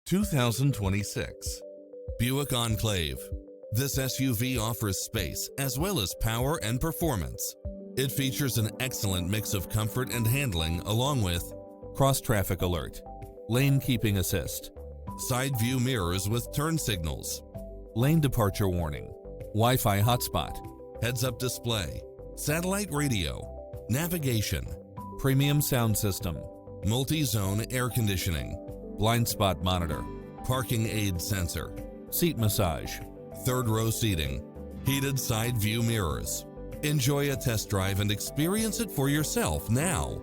2026 Buick Enclave. This SUV offers space as well as power and performance. It features an excellent mix of comfort and handling along with cross-traffic alert, lane keeping assist, side view mirrors with turn signals, lane departure warning, Wi-Fi hotspot, heads-up display, satellite radio, navigation, premium sound system, multi-zone air conditioning, blind spot monitor, parking aid sensor, seat massage, third row seating, heated side view mirrors. Enjoy a test drive and experience it for yourself now.